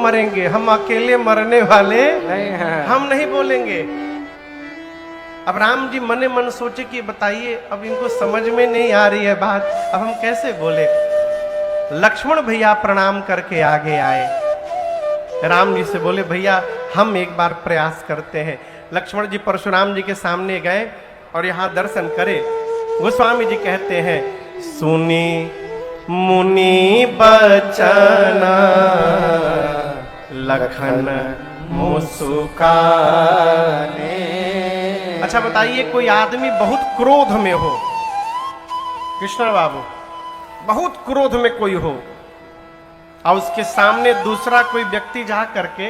मरेंगे, हम अकेले मरने वाले नहीं है। हम नहीं बोलेंगे। अब राम जी मने मन सोचे कि बताइए, अब इनको समझ में नहीं आ रही है बात, अब हम कैसे बोले। लक्ष्मण भैया प्रणाम करके आगे आए, राम जी से बोले भैया हम एक बार प्रयास करते हैं। लक्ष्मण जी परशुराम जी के सामने गए और यहाँ दर्शन करे। गोस्वामी जी कहते हैं सुनी मुनि बचन लखन मुस्काने। अच्छा बताइए, कोई आदमी बहुत क्रोध में हो, कृष्ण बाबू बहुत क्रोध में कोई हो और उसके सामने दूसरा कोई व्यक्ति जा करके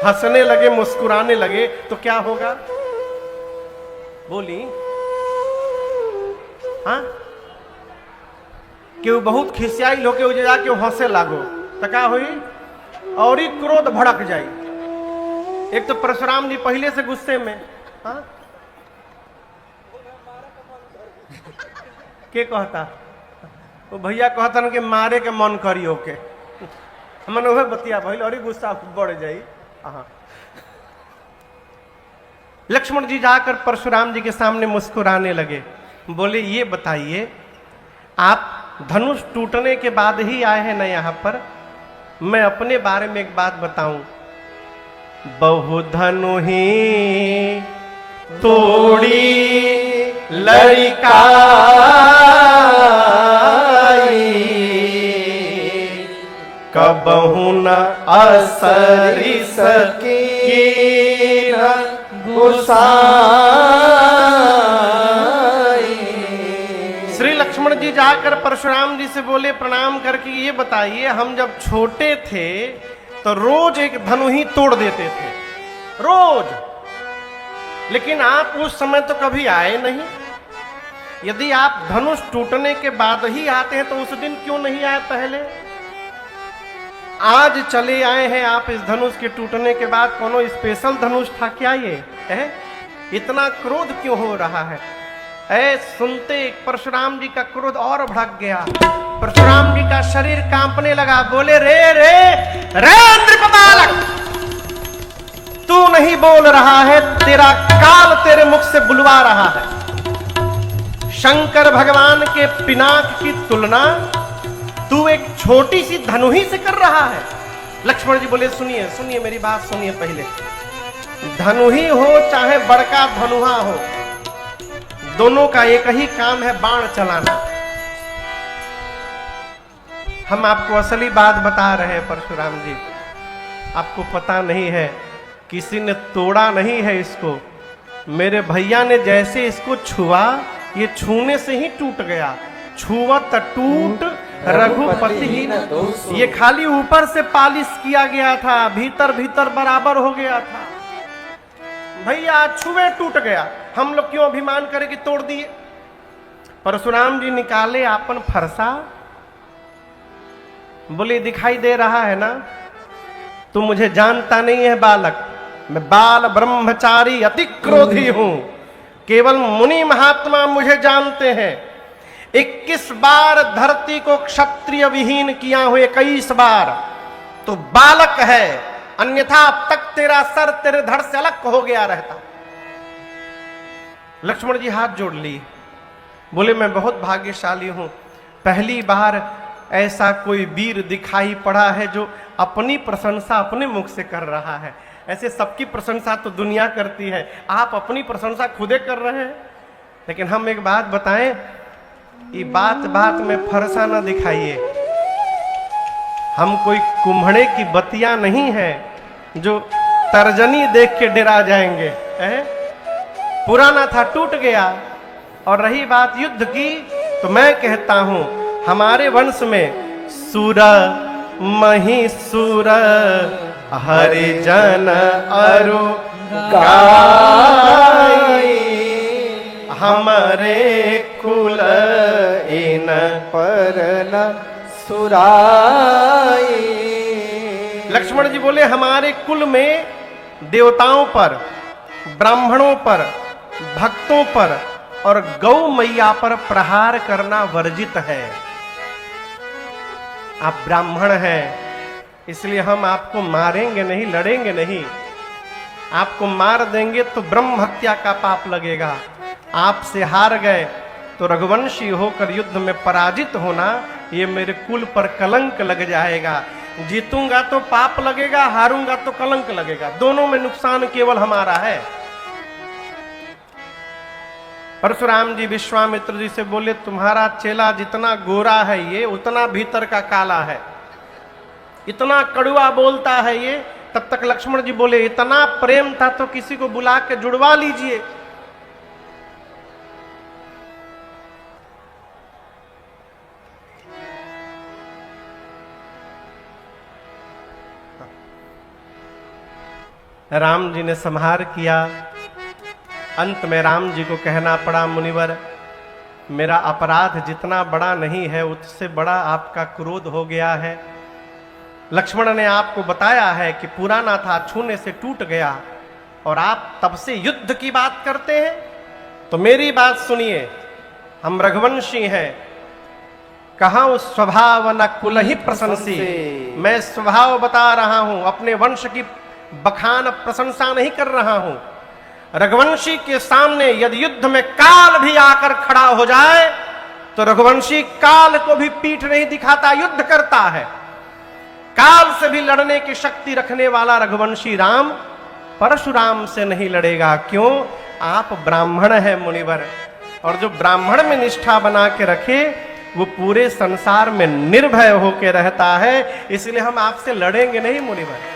हंसने लगे, मुस्कुराने लगे, तो क्या होगा? बोली हाँ, कि वो बहुत खिसियाई लोके उजे जाके हंसे लागो तो क्या हुई और ही क्रोध भड़क जाई। एक तो परशुराम जी पहले से गुस्से में, हाँ के कहता वो भैया कहतन के मारे के मन करियो के, हमन वह बतिया भइल और ही गुस्सा बढ़ जाई। हाँ, लक्ष्मण जी जाकर परशुराम जी के सामने मुस्कुराने लगे, बोले ये बताइए आप धनुष टूटने के बाद ही आए हैं ना यहाँ पर? मैं अपने बारे में एक बात बताऊं, बहु धनु ही तोड़ी लड़िकाई, कबहु न असरि सकी गुसाई। श्री लक्ष्मण जी जाकर परशुराम जी से बोले प्रणाम करके ये बताइए, हम जब छोटे थे तो रोज एक धनु ही तोड़ देते थे, रोज, लेकिन आप उस समय तो कभी आए नहीं। यदि आप धनुष टूटने के बाद ही आते हैं तो उस दिन क्यों नहीं आए पहले? आज चले आए हैं आप इस धनुष के टूटने के बाद, कोनो स्पेशल धनुष था क्या ये है? इतना क्रोध क्यों हो रहा है? सुनते परशुराम जी का क्रोध और भड़क गया, परशुराम जी का शरीर कांपने लगा। बोले रे रे रे नृपबालक, तू नहीं बोल रहा है, तेरा काल तेरे मुख से बुलवा रहा है। शंकर भगवान के पिनाक की तुलना तू एक छोटी सी धनुही से कर रहा है। लक्ष्मण जी बोले सुनिए सुनिए मेरी बात सुनिए पहले, धनुही हो चाहे बड़का धनुहा हो, दोनों का एक ही काम है, बाण चलाना। हम आपको असली बात बता रहे हैं परशुराम जी, आपको पता नहीं है, किसी ने तोड़ा नहीं है इसको। मेरे भैया ने जैसे इसको छुआ, ये छूने से ही टूट गया। छुवत टूट रघुपति ही न दोषो। ये खाली ऊपर से पालिश किया गया था, भीतर भीतर बराबर हो गया था। भैया छुए टूट गया, हम लोग क्यों अभिमान करें कि तोड़ दिए? परशुराम जी निकाले आपन फरसा, बोले दिखाई दे रहा है ना, तू मुझे जानता नहीं है बालक, मैं बाल ब्रह्मचारी अति क्रोधी हूं, केवल मुनि महात्मा मुझे जानते हैं। 21 बार धरती को क्षत्रिय विहीन किया हूं, 21 बार, तो बालक है, अन्यथा अब तक तेरा सर तेरे धड़ से अलग हो गया रहता। लक्ष्मण जी हाथ जोड़ लिए, बोले मैं बहुत भाग्यशाली हूं, पहली बार ऐसा कोई वीर दिखाई पड़ा है जो अपनी प्रशंसा अपने मुख से कर रहा है। ऐसे सबकी प्रशंसा तो दुनिया करती है, आप अपनी प्रशंसा खुदे कर रहे हैं। लेकिन हम एक बात बताएं, ये बात बात में फरसा ना दिखाइए, हम कोई कुम्हड़े की बतिया नहीं है जो तर्जनी देख के डरा जाएंगे। पुराना था, टूट गया। और रही बात युद्ध की, तो मैं कहता हूं हमारे वंश में सुर महिसुर हरिजन अरु गाई, हमारे कुल इन पर न सुराई। लक्ष्मण जी बोले हमारे कुल में देवताओं पर, ब्राह्मणों पर, भक्तों पर और गौ मैया पर प्रहार करना वर्जित है। आप ब्राह्मण हैं, इसलिए हम आपको मारेंगे नहीं, लड़ेंगे नहीं। आपको मार देंगे तो ब्रह्म हत्या का पाप लगेगा। आपसे हार गए तो रघुवंशी होकर युद्ध में पराजित होना, ये मेरे कुल पर कलंक लग जाएगा। जीतूंगा तो पाप लगेगा, हारूंगा तो कलंक लगेगा। दोनों में नुकसान केवल हमारा है। परशुराम जी विश्वामित्र जी से बोले, तुम्हारा चेला जितना गोरा है ये, उतना भीतर का काला है, इतना कड़वा बोलता है ये। तब तक लक्ष्मण जी बोले, इतना प्रेम था तो किसी को बुला के जुड़वा लीजिए। राम जी ने संहार किया। अंत में राम जी को कहना पड़ा, मुनिवर मेरा अपराध जितना बड़ा नहीं है उससे बड़ा आपका क्रोध हो गया है। लक्ष्मण ने आपको बताया है कि पुराना था, छूने से टूट गया, और आप तब से युद्ध की बात करते हैं। तो मेरी बात सुनिए, हम रघुवंशी हैं, कहां उस स्वभाव न कुल ही प्रशंसी। मैं स्वभाव बता रहा हूं, अपने वंश की बखान प्रशंसा नहीं कर रहा हूं। रघुवंशी के सामने यदि युद्ध में काल भी आकर खड़ा हो जाए तो रघुवंशी काल को भी पीठ नहीं दिखाता, युद्ध करता है। काल से भी लड़ने की शक्ति रखने वाला रघुवंशी राम परशुराम से नहीं लड़ेगा। क्यों? आप ब्राह्मण हैं मुनिवर, और जो ब्राह्मण में निष्ठा बना के रखे वो पूरे संसार में निर्भय होकर रहता है। इसलिए हम आपसे लड़ेंगे नहीं मुनिवर।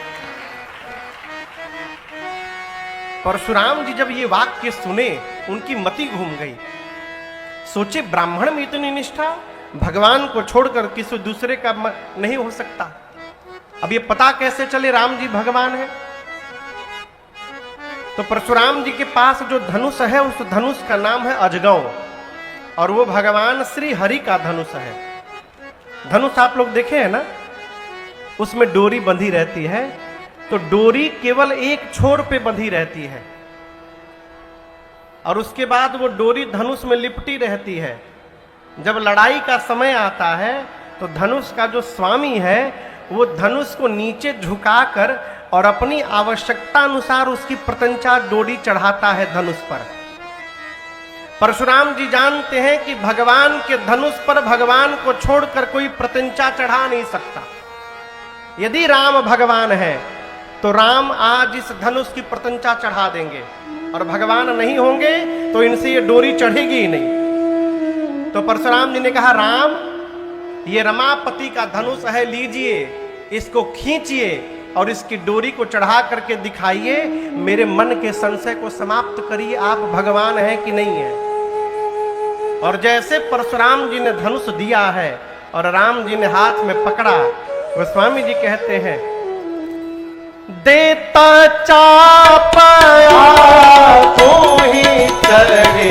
परशुराम जी जब ये वाक्य सुने उनकी मति घूम गई। सोचे, ब्राह्मण में इतनी निष्ठा, भगवान को छोड़कर किसी दूसरे का नहीं हो सकता। अब ये पता कैसे चले राम जी भगवान है? तो परशुराम जी के पास जो धनुष है उस धनुष का नाम है अजगव, और वो भगवान श्री हरि का धनुष है। धनुष आप लोग देखे हैं ना, उसमें डोरी बंधी रहती है, तो डोरी केवल एक छोर पे बंधी रहती है, और उसके बाद वो डोरी धनुष में लिपटी रहती है। जब लड़ाई का समय आता है तो धनुष का जो स्वामी है वो धनुष को नीचे झुकाकर और अपनी आवश्यकता अनुसार उसकी प्रत्यंचा डोरी चढ़ाता है धनुष पर। परशुराम जी जानते हैं कि भगवान के धनुष पर भगवान को छोड़कर कोई प्रत्यंचा चढ़ा नहीं सकता। यदि राम भगवान है तो राम आज इस धनुष की प्रत्यंचा चढ़ा देंगे, और भगवान नहीं होंगे तो इनसे ये डोरी चढ़ेगी ही नहीं। तो परशुराम जी ने कहा, राम ये रमापति का धनुष है, लीजिए, इसको खींचिए और इसकी डोरी को चढ़ा करके दिखाइए, मेरे मन के संशय को समाप्त करिए, आप भगवान हैं कि नहीं है। और जैसे परशुराम जी ने धनुष दिया है और राम जी ने हाथ में पकड़ा, गोस्वामी जी कहते हैं, देता चापाया तू ही चढ़े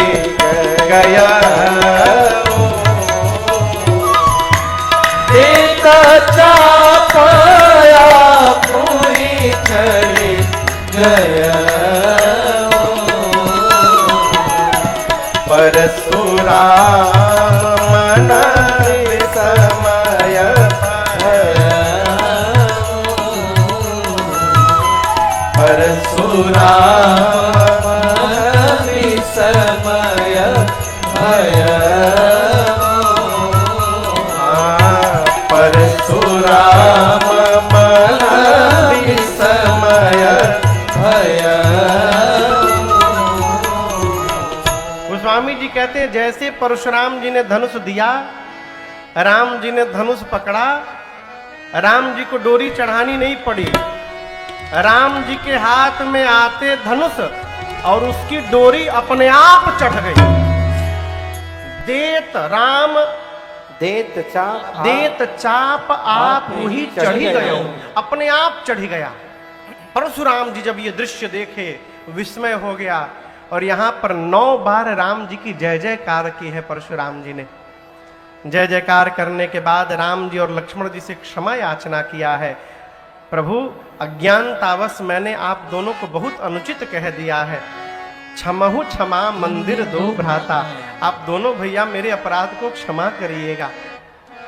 गया, देता चापाया तू ही चढ़े गया, परशुराम मन समय परशुराम समय भय, परशुराम मन समय भय। गोस्वामी जी कहते हैं, जैसे परशुराम जी ने धनुष दिया, राम जी ने धनुष पकड़ा, राम जी को डोरी चढ़ानी नहीं पड़ी। राम जी के हाथ में आते धनुष और उसकी डोरी अपने आप चढ़ गई। देत राम देत चाप आप ही चढ़ी गए, अपने आप चढ़ी गया। परशुराम जी जब ये दृश्य देखे विस्मय हो गया, और यहां पर 9 बार राम जी की जय जयकार की है। परशुराम जी ने जय जयकार करने के बाद राम जी और लक्ष्मण जी से क्षमा याचना किया है। प्रभु, अज्ञानतावश मैंने आप दोनों को बहुत अनुचित कह दिया है, क्षमहु क्षमा मंदिर दो भ्राता। आप दोनों भैया मेरे अपराध को क्षमा करिएगा।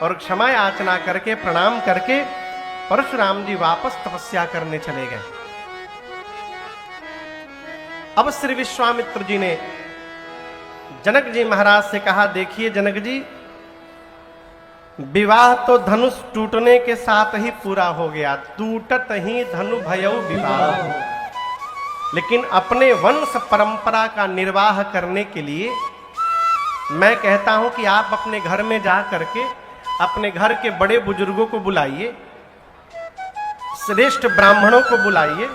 और क्षमा याचना करके प्रणाम करके परशुराम जी वापस तपस्या करने चले गए। अब श्री विश्वामित्र जी ने जनक जी महाराज से कहा, देखिए जनक जी, विवाह तो धनुष टूटने के साथ ही पूरा हो गया, टूटत ही धनु भयउ विवाह। लेकिन अपने वंश परंपरा का निर्वाह करने के लिए मैं कहता हूं कि आप अपने घर में जा करके अपने घर के बड़े बुजुर्गों को बुलाइए, श्रेष्ठ ब्राह्मणों को बुलाइए,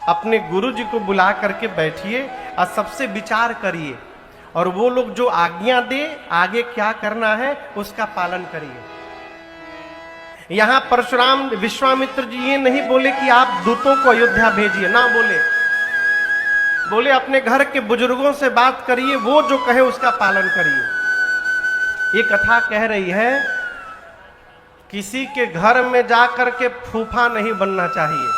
अपने गुरु जी को बुला करके बैठिए और सबसे विचार करिए, और वो लोग जो आज्ञा दे आगे क्या करना है उसका पालन करिए। यहां परशुराम विश्वामित्र जी ये नहीं बोले कि आप दूतों को अयोध्या भेजिए, ना बोले अपने घर के बुजुर्गों से बात करिए, वो जो कहे उसका पालन करिए। ये कथा कह रही है किसी के घर में जाकर के फूफा नहीं बनना चाहिए,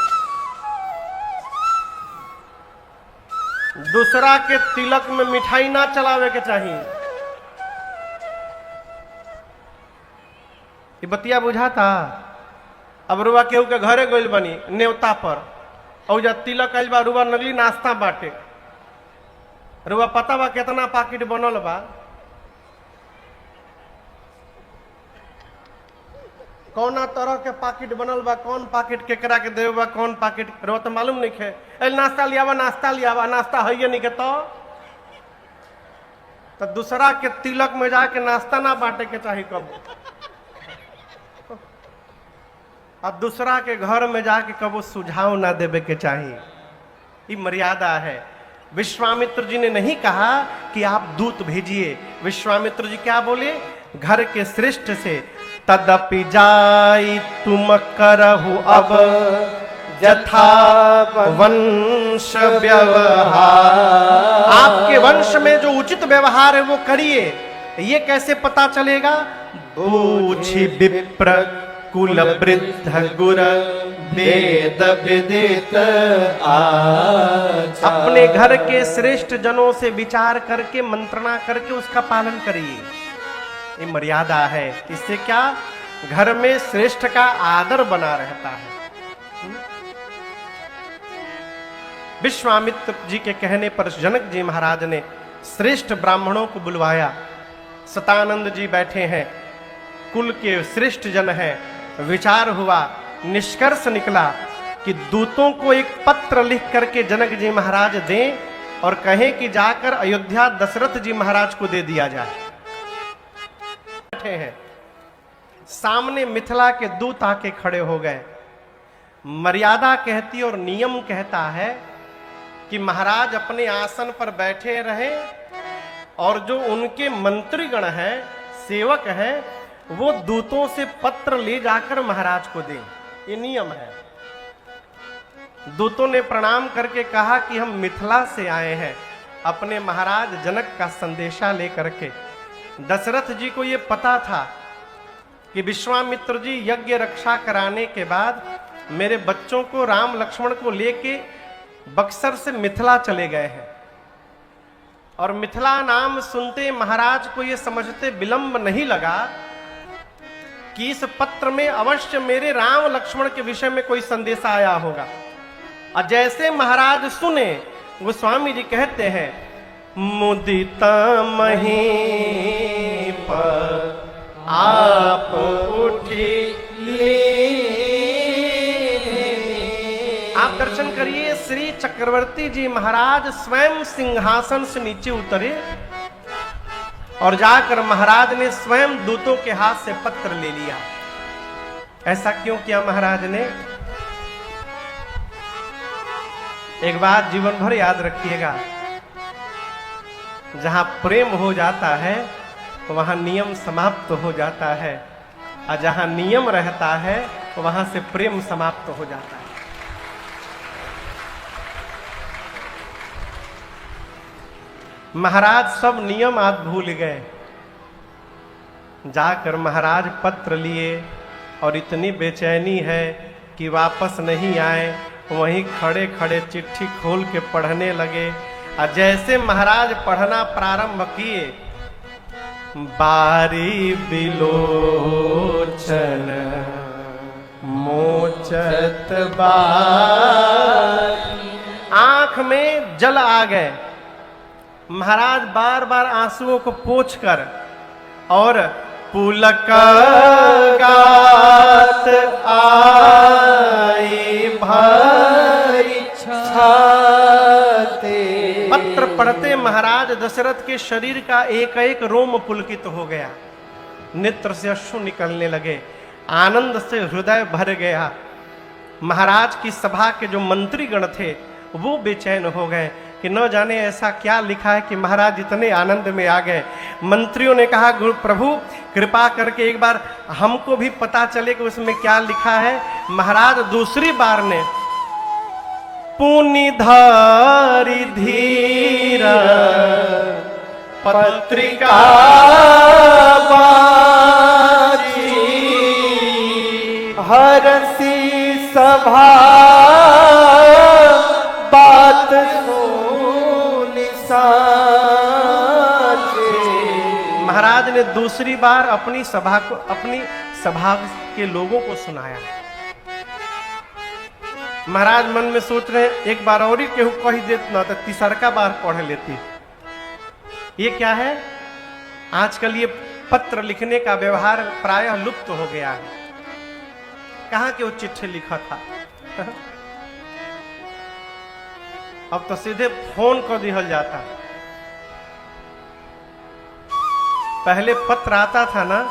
दूसरा के तिलक में मिठाई ना चलावे के चाहिए। ये बतिया बुझाता। अब रुआ केहू के घरे गइल बनी नेवता पर, और जा तिलक आइल बा, रुआ नगली नाश्ता बाटे, रुआ पता बा कितना पाकिट बनल बा, कौना तरह के पाकिट बनल बा, कौन पाकिट केकरा के देवे बा, कौन पाकिट रुआ तो मालूम नहीं है। नाश्ता लियावा, नाश्ता है नहीं के तो दूसरा के तिलक में जाके नाश्ता ना बांटे के चाहिए कब, अब दूसरा के घर में जाके कबो सुझाव ना देवे के चाहिए। ये मर्यादा है। विश्वामित्र जी ने नहीं कहा कि आप दूत भेजिए, विश्वामित्र जी क्या बोले, घर के श्रेष्ठ से तदपि जाई तुम करहु अब यथा वंश व्यवहार। आपके वंश में जो उचित व्यवहार है वो करिए। ये कैसे पता चलेगा, बूझि विप्र कुल वृद्ध गुर वेद विदित आचार। अपने घर के श्रेष्ठ जनों से विचार करके मंत्रणा करके उसका पालन करिए। ये मर्यादा है। इससे क्या, घर में श्रेष्ठ का आदर बना रहता है। विश्वामित्र जी के कहने पर जनक जी महाराज ने श्रेष्ठ ब्राह्मणों को बुलवाया। सतानंद जी बैठे हैं, कुल के श्रेष्ठ जन हैं। विचार हुआ, निष्कर्ष निकला कि दूतों को एक पत्र लिख करके जनक जी महाराज दें और कहें कि जाकर अयोध्या दशरथ जी महाराज को दे दिया जाए। बैठे हैं, सामने मिथिला के दूत आके खड़े हो गए। मर्यादा कहती और नियम कहता है कि महाराज अपने आसन पर बैठे रहे और जो उनके मंत्रीगण हैं, सेवक हैं, वो दूतों से पत्र ले जाकर महाराज को दें। ये नियम है। दूतों ने प्रणाम करके कहा कि हम मिथिला से आए हैं अपने महाराज जनक का संदेशा लेकर के। दशरथ जी को ये पता था कि विश्वामित्र जी यज्ञ रक्षा कराने के बाद मेरे बच्चों को, राम लक्ष्मण को लेके बक्सर से मिथिला चले गए हैं। और मिथिला नाम सुनते महाराज को ये समझते विलंब नहीं लगा कि इस पत्र में अवश्य मेरे राम लक्ष्मण के विषय में कोई संदेश आया होगा। और जैसे महाराज सुने, गोस्वामी जी कहते हैं, मुदिता मही पर आप उठी ले। आप दर्शन करिए, श्री चक्रवर्ती जी महाराज स्वयं सिंहासन से नीचे उतरे और जाकर महाराज ने स्वयं दूतों के हाथ से पत्र ले लिया। ऐसा क्यों किया महाराज ने? एक बात जीवन भर याद रखिएगा, जहां प्रेम हो जाता है वहां नियम समाप्त हो जाता है, और जहां नियम रहता है वहां से प्रेम समाप्त हो जाता है। महाराज सब नियम आज भूल गए। जाकर महाराज पत्र लिए और इतनी बेचैनी है कि वापस नहीं आए। वहीं खड़े खड़े चिट्ठी खोल के पढ़ने लगे। और जैसे महाराज पढ़ना प्रारंभ किए, बारी बिलोचन मोचत बारी। आंख में जल आ गए। महाराज बार बार आंसुओं को पोंछकर और पुलक गात आई भरी छाते। पत्र पढ़ते महाराज दशरथ के शरीर का एक एक रोम पुलकित हो गया। नेत्र से अश्रु निकलने लगे। आनंद से हृदय भर गया। महाराज की सभा के जो मंत्रीगण थे वो बेचैन हो गए कि न जाने ऐसा क्या लिखा है कि महाराज इतने आनंद में आ गए। मंत्रियों ने कहा गुरु प्रभु कृपा करके एक बार हमको भी पता चले कि उसमें क्या लिखा है। महाराज दूसरी बार ने पुनिधारी धीरा पत्रिका बाजी हरसी सभा बात सुनी साचे। महाराज ने दूसरी बार अपनी सभा के लोगों को सुनाया। महाराज मन में सोच रहे एक बार और ही केहू कही देत ना तो तीसरका बार पढ़ लेती। ये क्या है? आजकल ये पत्र लिखने का व्यवहार प्रायः लुप्त हो गया है। कहां के वो चिट्ठी लिखा था? अब तो सीधे फोन कर दिया जाता। पहले पत्र आता था ना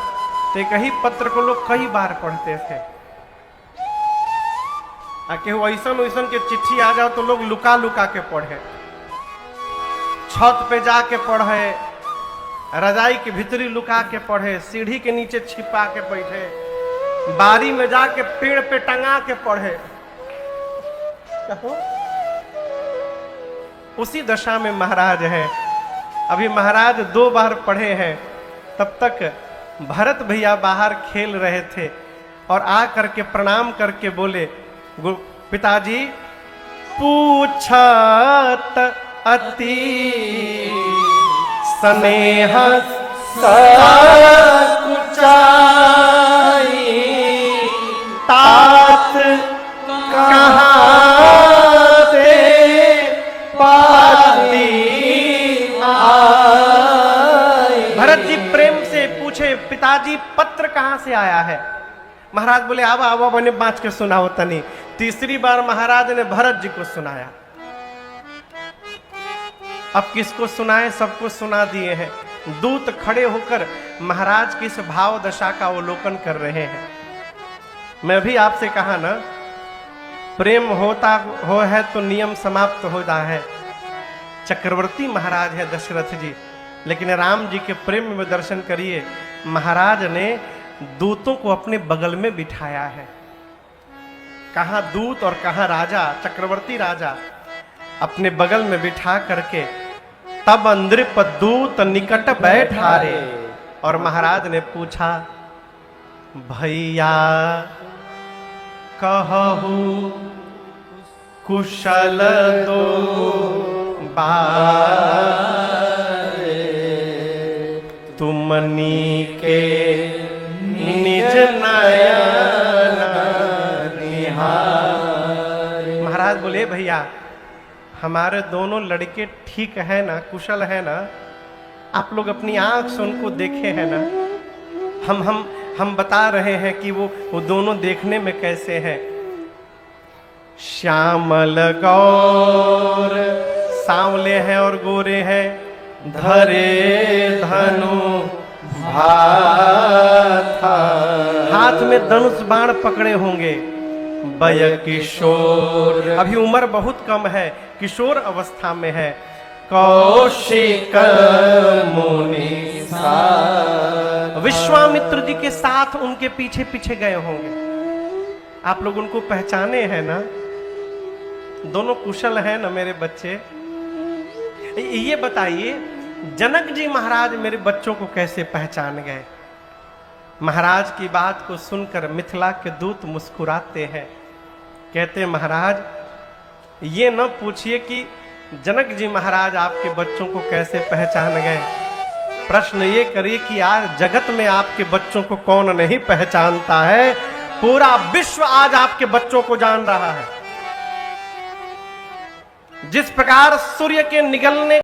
तो एक ही पत्र को लोग कई बार पढ़ते थे। केहू ऐसन के चिट्ठी आ जाओ तो लोग लुका लुका के पढ़े, छत पे जाके पढ़े, रजाई के भीतरी लुका के पढ़े, सीढ़ी के नीचे छिपा के बैठे, बारी में जाके पेड़ पे टंगा के पढ़े। उसी दशा में महाराज है। अभी महाराज 2 बार पढ़े हैं। तब तक भरत भैया बाहर खेल रहे थे और आ करके प्रणाम करके बोले पिताजी पूछत अति स्नेह सकुचाई तात कहाँ से पाती आई। भरत जी प्रेम से पूछे पिताजी पत्र कहाँ से आया है? महाराज बोले आवा आवा बने बाँच के सुनाओ तनी। तीसरी बार महाराज ने भरत जी को सुनाया। अब किसको सुनाए? सबको सुना दिए हैं। दूत खड़े होकर महाराज की इस भाव दशा का अवलोकन कर रहे हैं। मैं भी आपसे कहा ना, प्रेम होता हो है तो नियम समाप्त होता है। चक्रवर्ती महाराज है दशरथ जी, लेकिन राम जी के प्रेम में दर्शन करिए। महाराज ने दूतों को अपने बगल में बिठाया है। कहां दूत और कहां राजा, चक्रवर्ती राजा अपने बगल में बिठा करके तब नृप दूत निकट बैठारे। और महाराज ने पूछा भैया कहू कुशल दो बारे तुमनी के निज नयन निहारे। महाराज बोले भैया हमारे दोनों लड़के ठीक है ना, कुशल है ना? आप लोग अपनी आंख से उनको देखे हैं ना? हम बता रहे हैं कि वो दोनों देखने में कैसे हैं। श्यामल गौर सांवले हैं और गोरे हैं, धरे धनु भाथा हाथ में धनुष बाण पकड़े होंगे। बय किशोर अभी उम्र बहुत कम है, किशोर अवस्था में है। कौशिक मुनि विश्वामित्र जी के साथ उनके पीछे पीछे गए होंगे। आप लोग उनको पहचाने हैं ना? दोनों कुशल हैं ना मेरे बच्चे? ये बताइए जनक जी महाराज मेरे बच्चों को कैसे पहचान गए? महाराज की बात को सुनकर मिथिला के दूत मुस्कुराते हैं। कहते महाराज ये न पूछिए कि जनक जी महाराज आपके बच्चों को कैसे पहचान गए। प्रश्न ये करिए कि यार जगत में आपके बच्चों को कौन नहीं पहचानता है। पूरा विश्व आज आपके बच्चों को जान रहा है। जिस प्रकार सूर्य के निकलने